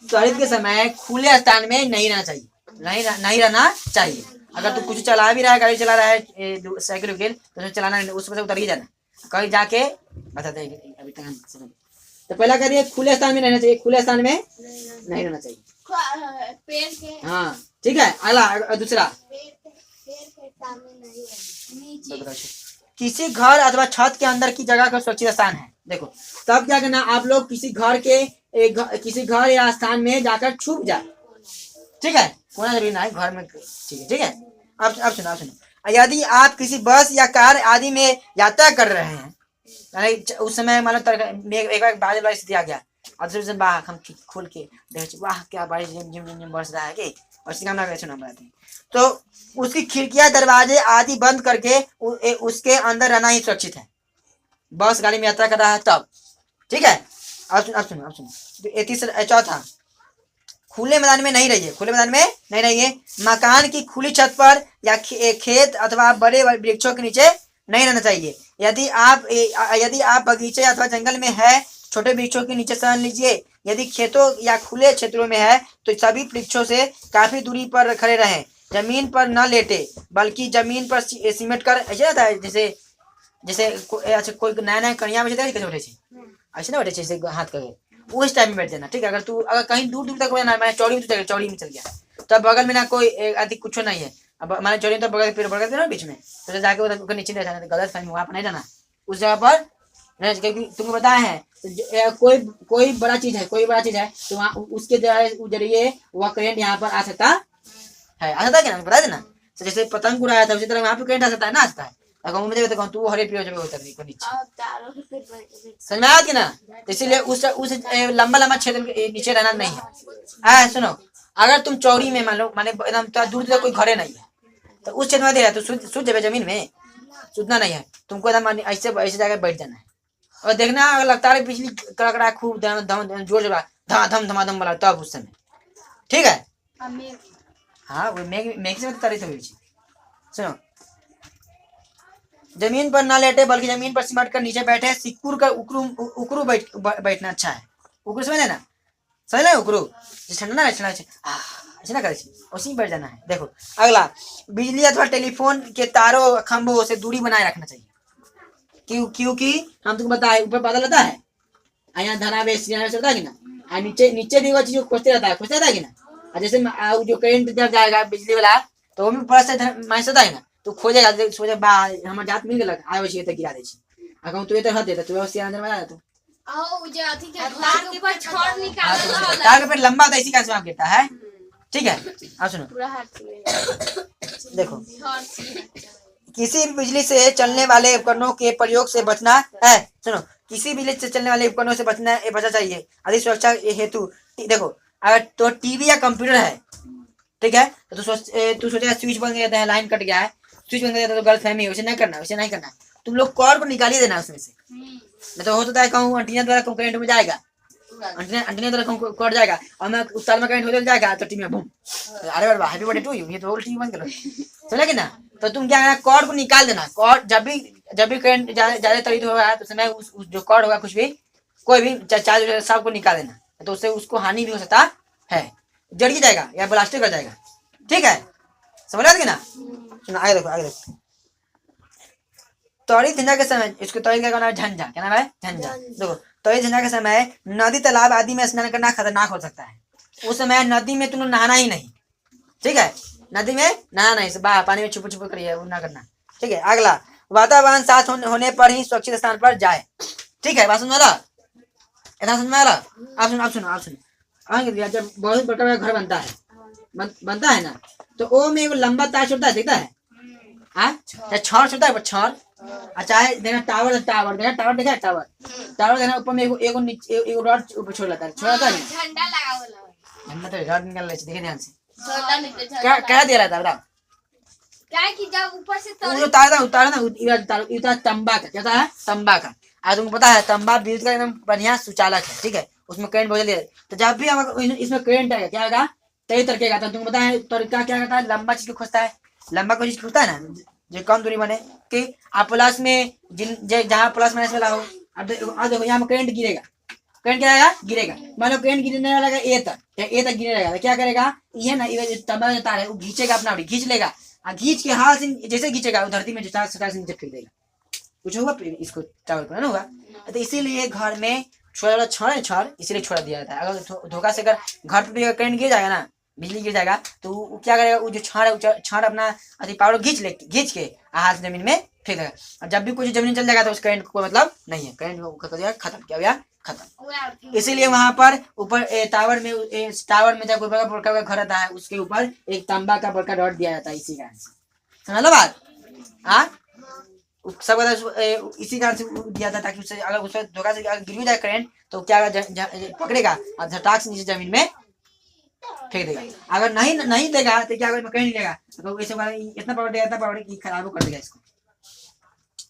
त्वरित के समय खुले स्थान में नहीं रहना चाहिए, नहीं रहना चाहिए। अगर तू कुछ चला भी रहा है, गाड़ी चला रहा है, साइकिल उकिल, तो उसमें चलाना नहीं, उसमें से उतर ही जाना, कहीं जाके बताते हैं अभी तक। तो पहला करिए खुले स्थान में रहना चाहिए, खुले स्थान में नहीं रहना चाहिए, पेड़ के हाँ, ठीक है। अगला दूसरा, किसी घर अथवा छत के अंदर की जगह का सुरक्षित स्थान है। देखो तब क्या करना, आप लोग किसी घर या स्थान में जाकर छुप जाए, ठीक है, कोना जरूरी ना है घर में, ठीक है। अब सुनो, यदि आप किसी बस या कार आदि में यात्रा कर रहे हैं, उस समय मतलब एक बार बारिश वाली स्थिति आ गया, अब बाहर हम खोल के देख, वाह क्या बारिश झिम बरस रहा है कि, और काम बनाते हैं, तो उसकी खिड़कियां दरवाजे आदि बंद करके उसके अंदर रहना ही सुरक्षित है। बस गाड़ी में यात्रा कर रहा है तब, ठीक है। अब सुनो, चौथा, खुले मैदान में नहीं रहिए, मकान की खुली छत पर या खेत अथवा बड़े वृक्षों के नीचे नहीं रहना चाहिए। यदि आप बगीचे अथवा जंगल में है, छोटे वृक्षों के नीचे शरण लीजिए। यदि खेतों या खुले क्षेत्रों में है तो सभी वृक्षों से काफी दूरी पर खड़े रहें। जमीन पर न लेटे बल्कि जमीन पर सिमट कर, ऐसे रहता है जैसे जैसे अच्छा कोई नया नया कड़िया में कैसे बैठे ऐसे ना बैठे जैसे हाथ करके उस टाइम में बैठ जाना। ठीक है, अगर कहीं दूर दूर तक ना, मैं चौड़ी में चौड़ी में चल गया तो बगल में ना कोई अधिक कुछ नहीं है, अब हमारे चौड़ी तो बगल पेड़ बगल ना बीच में, तो जाके उधर नीचे नहीं जाना, गलत फहमी वहाँ पर नहीं जाना उस जगह पर। क्योंकि तुमको बताया है तो कोई बड़ा चीज है तो वहाँ उसके जरिए वह करंट यहाँ पर आ सकता है। आ सकता है क्या, बता देना। तो जैसे पतंग उड़ाया था उसी तरह वहाँ पे करंट आ सकता है ना, आ सकता है। अगर मुझे कहूँ तू हरे पेड़ जगह उतर नीचे, समझ में आया कि ना। इसीलिए उस लंबा लंबा क्षेत्र नीचे रहना नहीं है। सुनो, अगर तुम चौड़ी में मान लो माने एकदम दूर दूर कोई घरे नहीं है तो उस क्षेत्र में दे तो सूझ जाए जमीन में, सूझना नहीं है तुमको, एकदम ऐसे ऐसे जगह बैठ जाना है। और देखना अगर लगता है बिजली कड़क रहा है खूब जोर धम धमाधम वाला तब उस समय ठीक है। हाँ वो मेघ से तारीफ हुई। सुनो, जमीन पर ना लेटे बल्कि जमीन पर सिमट कर नीचे बैठे। सिकुड़ कर उकरू बैठना अच्छा है। उकरू समझ लेना, समझ ले उकरू ठंडा ना ठंडा ऐसे ना करे उसी में बैठ जाना है। देखो अगला, बिजली अथवा टेलीफोन के तारों खंभों से दूरी बनाए रखना चाहिए। क्योंकि हम तुमको बताए ऊपर बादल रहता है, यहाँ धनावेश होता है कि ना, नीचे भी वो चीज खोजते रहता है कि ना। और जैसे जो करंट जब जाएगा बिजली वाला तो वो भी प्लस माइनस होता है ना, तो खोजेगा सोचे बा हमारे जात मिल गया आवे छे त गिरा दे छी। अगर तू तो हद दे तो वो अंदर में आ जा तू आओ जे अथी के तार के ऊपर छोड़ निकाल दो, तार के पेड़ लंबा था इसी का से गिरता है। ठीक है, अब सुनो पूरा हाथ से देखो, किसी भी बिजली से चलने वाले उपकरणों के प्रयोग से बचना है। सुनो, किसी बिजली से चलने वाले उपकरणों से बचना चाहिए अधिक सुरक्षा हेतु। देखो अगर तो टीवी या कंप्यूटर है ठीक है तो तू सोचेगा स्विच बंद कर देता है, लाइन कट गया है, स्विच बंद कर देता है तो गलत फहमी, वैसे नहीं करना। तुम लोग कॉर्ड को निकाल ही देना उसमें से, नहीं तो हो सकता है कहूँ अंटीना द्वारा करंट में जाएगा, अंटीना द्वारा कॉर्ड जाएगा और मैं तार में करंट हो जाएगा तो टीवी में बूम, अरे बाबा हैप्पी बर्थडे टू यू, ये तो टीवी बंद करो, समझा कि ना। तो तुम क्या करना, कॉर्ड को निकाल देना। कॉर्ड जब भी करंट ज्यादा त्वरित हो रहा है तो समय उस जो कॉर्ड होगा कुछ भी कोई भी चार्ज सब को निकाल देना, तो उससे उसको हानि भी हो सकता है, जड़ जाएगा या ब्लास्टर कर जाएगा। ठीक है, समझ रहे ना। सुनो आगे देखो त्वरित झंझा के समय, इसको त्वरित का नाम झंझा, क्या नाम है, झंझा। देखो त्वरित झंझा के समय नदी तालाब आदि में स्नान करना खतरनाक हो सकता है। उस समय नदी में तुम नहाना ही नहीं, ठीक है, नदी में नहाना नहीं, बाहर पानी में छुप करिए वो ना करना। ठीक है, अगला, वातावरण साफ होने पर ही सुरक्षित स्थान पर जाए। ठीक है, बात समझ रहा, इतना समझ में आ रहा। आप सुनो जब बहुत बड़ा घर बनता है ना तो वो में एगो लंबा तार छोड़ता है, देखता है छड़ छोड़ता है, छड़ चाहे देखना टावर देखना ऊपर में एगो रॉड ऊपर छोड़ लेता है, झंडा लगा वाला झंडा तो रॉड निकाल ले, देखे ध्यान से क्या दे रहा था बताओ। क्या कि जब ऊपर से वो उतारा ना तंबा का, क्या था, तंबा का। आज तुमको पता है तंबा विद्युत का एकदम बढ़िया सुचालक है। ठीक है, उसमें करंट बहुत जल्दी, तो जब भी हम इसमें करंट आएगा क्या होगा, कई तरीके का। तुमको पता है तरीका क्या करता है, लंबा चीज को खोजता है, लंबा कोई चीज खोजता है ना जो कम दूरी बने कि आप प्लस में जहाँ प्लस माइनस वाला हो। अब देखो यहाँ में करंट गिरेगा, करंट क्या गिरेगा, मान लो करंट गिरने लगा ए तक गिरने लगा तो क्या करेगा, ये ना तंबा जो तार है वो घींचेगा, अपना खींच लेगा, खींच के हाथ से जैसे खींचेगा वो धरती में से नीचे फेंक देगा, कुछ होगा इसको टावर पर ना होगा। तो इसीलिए घर में छोड़ा छड़ इसीलिए छोड़ा दिया जाता है। अगर धोखा से अगर घर पर भी करंट गिर जाएगा ना, बिजली गिर जाएगा तो वो क्या करेगा, वो जो छड़ अपना अति पावर खींच के हाथ जमीन में फेंक देगा। और जब भी कुछ जमीन चल जाएगा तो उस करंट को मतलब नहीं है, करंट खत्म क्या हो गया, खत्म। इसीलिए वहां पर ऊपर टावर में जब कोई बड़का घर आता है उसके ऊपर एक तांबा का बड़का रॉड दिया जाता है, इसी कारण से, समझ लो बात। हाँ सब इसी कारण से दिया था ताकि उससे अगर उससे धोखा से गिर भी जाए करंट तो क्या पकड़ेगा और झटाक से नीचे जमीन में फेंक देगा। अगर नहीं देगा तो क्या करंट नहीं लेगा, तो ऐसे इतना पावर देगा, इतना पावर कि खराब कर देगा इसको।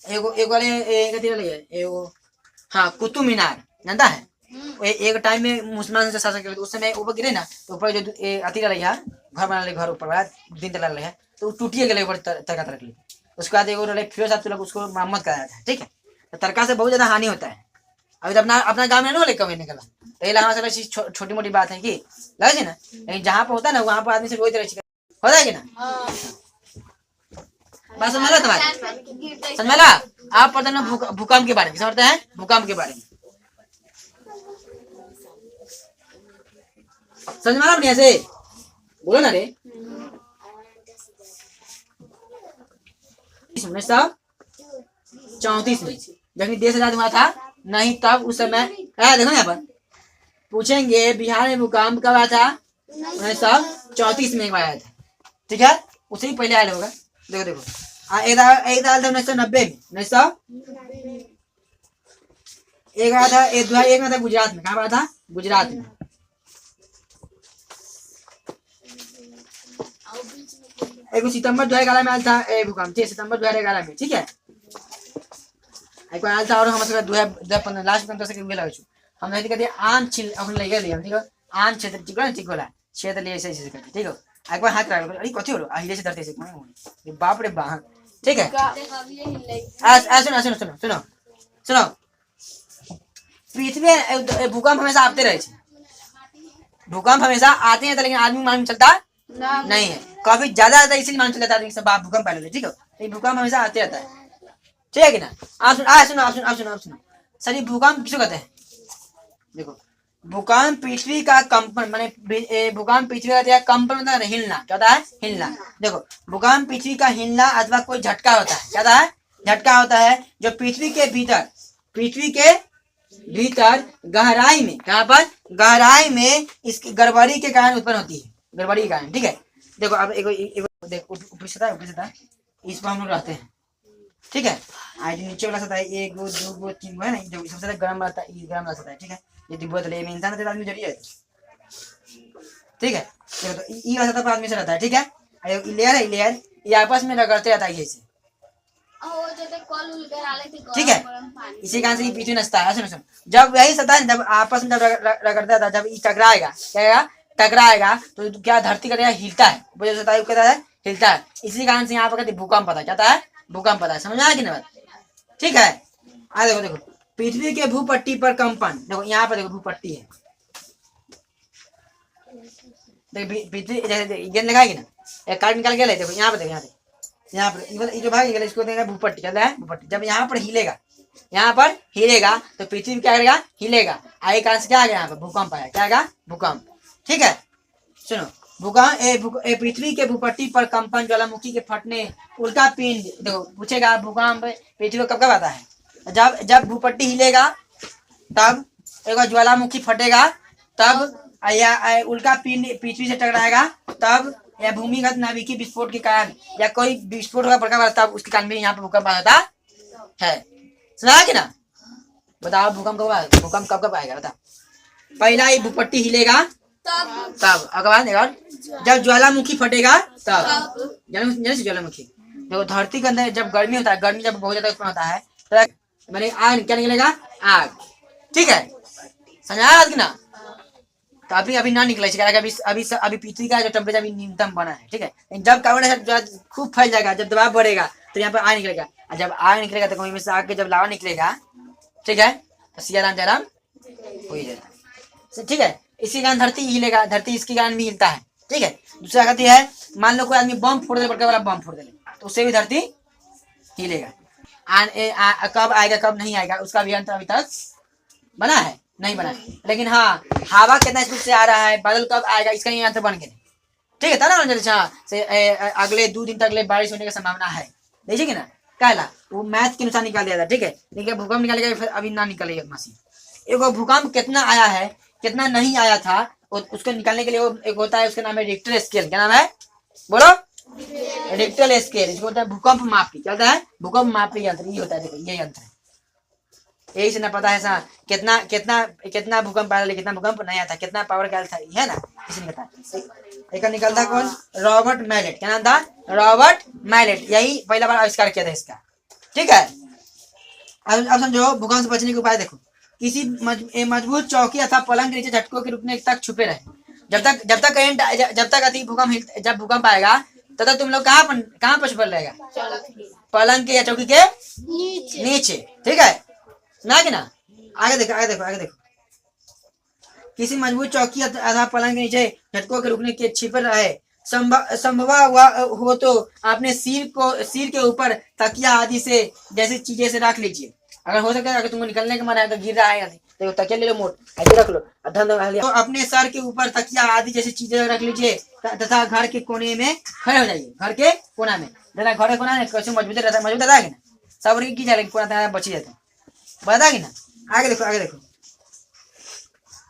एगो वाले हाँ कुतुब मीनार जानता है, एक टाइम में मुसलमान से शासन करते उस समय ऊपर गिरे ना तो ऊपर जो अति रही है घर बना ले, घर ऊपर दिन तला रहे तो टूटिए गए ऊपर तरह उसके बाद एगो फिर साहब लोग उसको मरम्मत कराया जाता है, ठीक है। तो तरका से बहुत ज्यादा हानि होता है। अभी तो अपना अपना गाँव में नहीं कभी निकला, तो ये हमारे चीज छोटी मोटी बात है कि लगे ना, लेकिन जहाँ पे होता है ना वहाँ पर आदमी से रोज तरह होता है कि ना। बात समझ लो तुम्हारे, समझ ला। आप पता ना भूकंप के बारे में समझते हैं, भूकंप के बारे में समझ में अपने ऐसे बोलो ना रे। 1934 में जब देश आजाद हुआ था नहीं, तब उस समय देखो यहाँ पर पूछेंगे बिहार में भूकंप कब आया था, 1934 में आया था, ठीक है। उसे ही पहले आया होगा। देखो देखो एक आया था 1990 में, 1900 एक आया था, एक आया था गुजरात में। कहाँ आया था? गुजरात में। एक सितंबर 2011 में आया था भूकंप, ठीक है, सितंबर 2011 में, ठीक है। एक आया था और हमारे 2015 लास्ट में 10 के लगे छु हम नहीं कहते आन छिल अपन ले गए, ठीक है। आन क्षेत्र ठीक है, ठीक होला क्षेत्र ले ऐसे ऐसे करके, ठीक है। एक बार हाथ रख, अरे कथि हो हिले से धरते से ये बाप रे बाप, ठीक है। सुनो सुनो सुनो सुनो सुनो, पृथ्वी भूकंप हमेशा आते रहे, भूकंप हमेशा आते हैं, लेकिन आदमी मालूम चलता नहीं है। काफी ज्यादा आता है इसलिए मालूम चलता है सब भूकंप पहले, ठीक है। भूकंप हमेशा आते रहता है, ठीक है कि ना। आप सुनो आप सुनो आप सुनो आप सुनो सर, ये भूकंप किसको कहते हैं? देखो भूकंप पृथ्वी का कंपन, माने भूकंप पृथ्वी का कंपन मतलब हिलना, क्या होता है? हिलना। देखो भूकंप पृथ्वी का हिलना अथवा कोई झटका होता है, क्या होता है? झटका होता है जो पृथ्वी के भीतर गहराई में, कहाँ पर? गहराई में इसकी गड़बड़ी के कारण उत्पन्न होती है, गड़बड़ी के कारण, ठीक है। देखो अब देखो ऊपरी सतह इस पर हम लोग रहते हैं, ठीक है। आज नीचे वाला सतह 1 2 3 है ना, जो सबसे ज्यादा गर्म रहता है, ये गर्म रहता है, ठीक है। ये दिब्बत ले में इंसान रहता है, आदमी जरिए, ठीक है। तो ये वाला सतह पर आदमी से रहता है, ठीक है। ये लेयर है, लेयर ये आपस में रगड़ते रहता है ऐसे, ठीक है। इसी कारण से ये पृथ्वी नचता है। सुनो सुनो, जब यही सतह जब आपस में जब रगड़ता था, जब ये टकराएगा, क्या टकराएगा तो क्या धरती का हिलता है, वो जो सतह कहता है हिलता है। इसी कारण से यहाँ पर कहते भूकंप पता, क्या है? भूकंप पता है। समझ आया कि नहीं बात? ठीक है। आ देखो देखो पृथ्वी के भूपट्टी पर कंपन, देखो यहाँ पर देखो भूपट्टी है, देखो पृथ्वी जैसे गेंद लगाएगी ना, एक कार्ड निकाल के ले, देखो यहाँ पर देखो, यहाँ पर ये जो भाग निकला इसको देगा भूपट्टी, क्या है? भूपट्टी। जब यहाँ पर हिलेगा, यहाँ पर हिलेगा तो पृथ्वी क्या करेगा? हिलेगा। आई कारण से क्या आ गया? यहाँ पर भूकंप आया, क्या आएगा? भूकंप, ठीक है। सुनो भूकंप पृथ्वी के भूपट्टी पर कंपन, ज्वालामुखी के फटने, उल्का पिंड। देखो पूछेगा भूकंप पृथ्वी को कब कब आता है? जब भूपट्टी हिलेगा, तब एक बार ज्वालामुखी फटेगा, तब या उल्का पिंड पृथ्वी से टकराएगा, तब या भूमिगत नाभिकीय विस्फोट के कारण, या कोई विस्फोट होगा बड़का, तब उसके कारण भी यहाँ पर भूकंप आता है। सुना कि ना? बताओ भूकंप कब आएगा? बता। पहला ये भूपट्टी हिलेगा तब, अगर जब ज्वालामुखी फटेगा तब, ज्वालामुखी। देखो धरती के अंदर जब गर्मी होता है, गर्मी जब बहुत ज्यादा उत्पन्न होता है तो मैंने आग क्या निकलेगा? आग, ठीक है। समझा कि ना? तो अभी ना निकले, अभी पृथ्वी का जो टेम्परेचर अभी न्यूनतम बना है, ठीक है। जब कार्बन डाइऑक्साइड खूब फैल जाएगा, जब दबाव बढ़ेगा तो यहाँ पर आग निकलेगा, और जब आग निकलेगा तो में से आग के जब लावा निकलेगा, ठीक है, तो सियाराम हो ही जाता है, ठीक है। इसी कारण धरती हिलेगा, धरती इसके कारण भी हिलता है, ठीक है। दूसरा कहती है, मान लो कोई आदमी बम फोड़ दे, बड़का वाला बम फोड़ दे, तो उससे भी धरती हिलेगा। कब आएगा कब नहीं आएगा उसका भी अंतर अभी तक बना है नहीं बना है, लेकिन हाँ हवा कितना स्पीड से आ रहा है, बादल कब आएगा इसका ही अंतर बन गया, ठीक है। ना से अगले 2 दिन तक बारिश होने की संभावना है, देखिए ना कहला वो मैथ के अनुसार निकाल दिया था, ठीक है। लेकिन भूकंप निकालेगा फिर अभी ना निकलेगा मशीन। एक भूकंप कितना आया है कितना नहीं आया था उसको निकालने के लिए वो एक होता है, उसका नाम है रिक्टर स्केल। क्या नाम है? बोलो। रिक्टर स्केल, इसको होता है भूकंप मापी। क्या होता है? भूकंप मापी यंत्र, ये होता है। देखो ये यंत्र है, यही से ना पता है सा कितना कितना कितना भूकंप आया, कितना भूकंप नहीं आया था, कितना पावर का था, है ना, इसलिए पता। एक निकलता कौन? Robert Mallet. क्या नाम था? Robert Mallet. यही पहला बार आविष्कार किया था इसका, ठीक है। अब समझो भूकंप से बचने के उपाय। देखो किसी मजबूत चौकी अथवा पलंग के नीचे झटकों के रुकने तक छुपे रहे, जब तक भूकंप आएगा तब तक तुम लोग कहाँ पर छुपे रहेगा? पलंग के या चौकी के नीचे, ठीक है ना कि ना। आगे देखो आगे देखो आगे देखो। किसी मजबूत चौकी अथवा पलंग के नीचे झटकों के रुकने के छिप रहे, संभव हो तो अपने सिर के ऊपर तकिया आदि से जैसी चीजें से रख लीजिए। अगर हो सके, अगर तुमको निकलने का मन है तो गिर रहा है तो तकिया ले लो, मोट ऐसे रख लो, तो अपने सर के ऊपर तकिया आदि जैसी चीजें रख लीजिए तथा घर के कोने में खड़े हो जाइए। घर के कोना में, घर के कोना में कैसे मजबूत रहता है, मजबूत रहता है ना, सब की जाए कोना बची जाता है, बता कि ना। आगे देखो आगे देखो।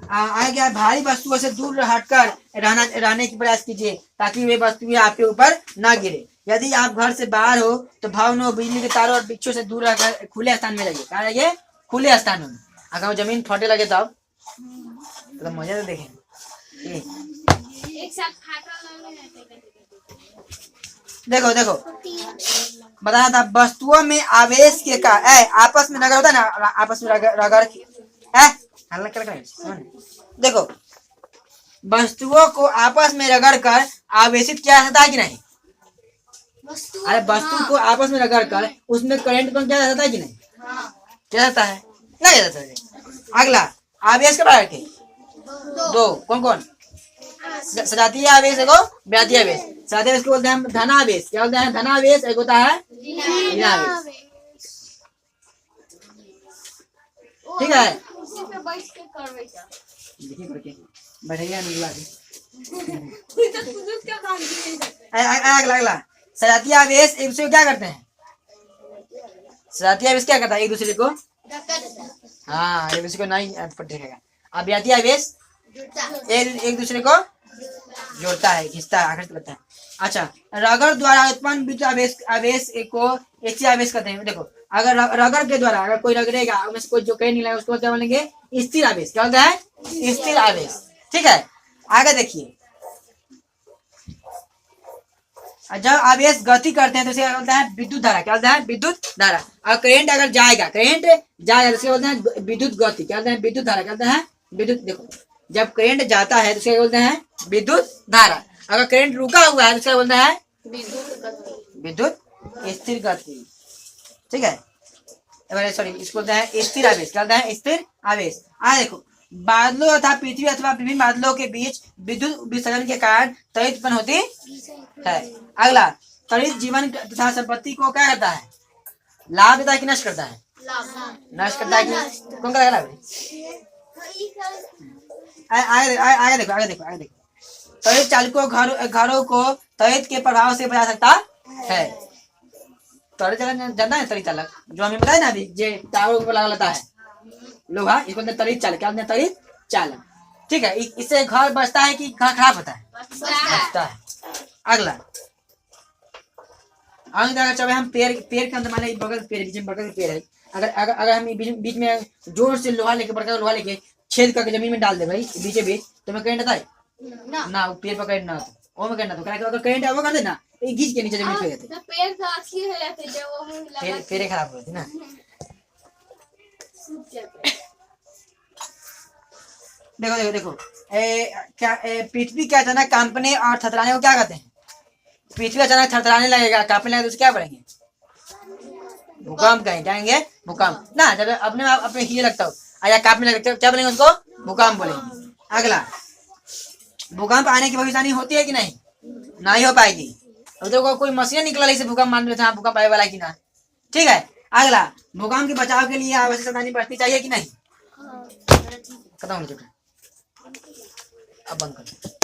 आगे क्या, भारी वस्तुओं से दूर हटकर रहने की प्रयास कीजिए ताकि वे वस्तुएं आपके ऊपर ना गिरे। यदि आप घर से बाहर हो तो भवनों, बिजली के तारों और वृक्षों से दूर रहकर खुले स्थान में रहिए। कहाँ रहिए? खुले स्थानों में। अगर वो जमीन फटे लगे तो मजा तो देखें। देखो देखो बताया था, वस्तुओं में आवेश के का आपस में रगड़ होता है ना, आपस में रगड़ देखो, वस्तुओं को आपस में रगड़ कर आवेशित किया जाता है कि नहीं? अरे वस्तु को आपस में रगड़ कर उसमें करंट कौन किया जाता है कि नहीं? क्या जाता है? नहीं जाता है। अगला, आवेश के बारे में दो कौन कौन? सजातीय आवेश, देखो व्यातीय आवेश। सजातीय आवेश को बोलते हैं धनावेश। क्या बोलते हैं? धनावेश। एक होता है ऋणावेश, ठीक है। देखिए करके बैठेगा नहीं अगला सजातीय आवेश एक दूसरे को क्या करते हैं? सजातीय आवेश क्या करता है? एक दूसरे को, हाँ, एक दूसरे को नहीं पटेगा। अब व्यातीय आवेश एक दूसरे को जोड़ता है, खींचता है, आकर्षित करता है। अच्छा, रगड़ द्वारा उत्पन्न विद्युत आवेश को एसी आवेश कहते हैं। देखो, अगर रगड़ के द्वारा अगर कोई रगड़ेगा, उसमें से कोई जो कहीं नहीं लगा उसको क्या बोलेंगे? स्थिर आवेश। क्या होता है? स्थिर आवेश, ठीक है। आगे देखिए, जब आवेश गति करते हैं तो इसे बोलते हैं विद्युत धारा। क्या बोलते हैं? विद्युत धारा। और करंट अगर जाएगा तो इसे बोलते हैं विद्युत गति। क्या बोलते हैं? विद्युत धारा। क्या बोलते हैं? विद्युत। देखो, जब करंट जाता है तो उसे बोलते हैं विद्युत धारा। अगर करंट रुका हुआ है तो उसे बोलते हैं विद्युत स्थिर गति, ठीक है। सॉरी, इसको बोलते हैं स्थिर आवेश। क्या बोलते हैं? स्थिर आवेश। देखो, बादलों अथवा पृथ्वी अथवा विभिन्न बादलों के बीच विद्युत विसर्जन के कारण त्वरित उत्पन्न होती है। अगला, त्वरित जीवन तथा संपत्ति को क्या करता है? लाभ देता है कि नष्ट करता है? नष्ट करता है कि कौन करेगा लाभ? आगे देखो आगे देखो आगे देखो। त्वरित चालकों घरों को त्वरित के प्रभाव से बचा सकता है। त्वरित चालक जानता है? त्वरित चालक जो हमें बताया ना अभी, जो टावर को लगा लेता है लोहा, इसको त्वरित चालक। क्या त्वरित चालक, ठीक है। इससे घर बचता है कि घर खराब होता है? बचता है। अगला, जब हम पेड़ के अंदर, मान लीजिए बगल पेड़ है, अगर हम बीच में जोर से लोहा लेके छेद करके जमीन में डाल दे भाई बीचे बीच, तो मैं करंट आता है ना? वो पेड़ पर करंट ना होता, वो में करंट आता। अगर करंट है वो कर देना, घींच के नीचे जमीन पे जाते, पेड़ खराब हो जाते ना। देखो देखो देखो, क्या पृथ्वी के अचानक कांपने और थरथराने को क्या कहते हैं? पृथ्वी अचानक थरथराने लगेगा, कांपने लगेगा तो उसे क्या बोलेंगे? भूकंप कहेंगे, भूकंप ना। जब अपने आप अपने हिले लगता हो या कांपने लगता है, क्या बोलेंगे उसको? भूकंप बोलेंगे। अगला, भूकंप आने की भविष्यवाणी होती है कि नहीं? नहीं हो पाएगी। तो कोई मशीन निकला इसे भूकंप मान लेते हैं, भूकंप आए वाला कि ना, ठीक है। अगला, भूकंप के बचाव के लिए आवश्यक सावधानी बरतनी चाहिए कि नहीं? खत्म हो चुका, अब बंद कर।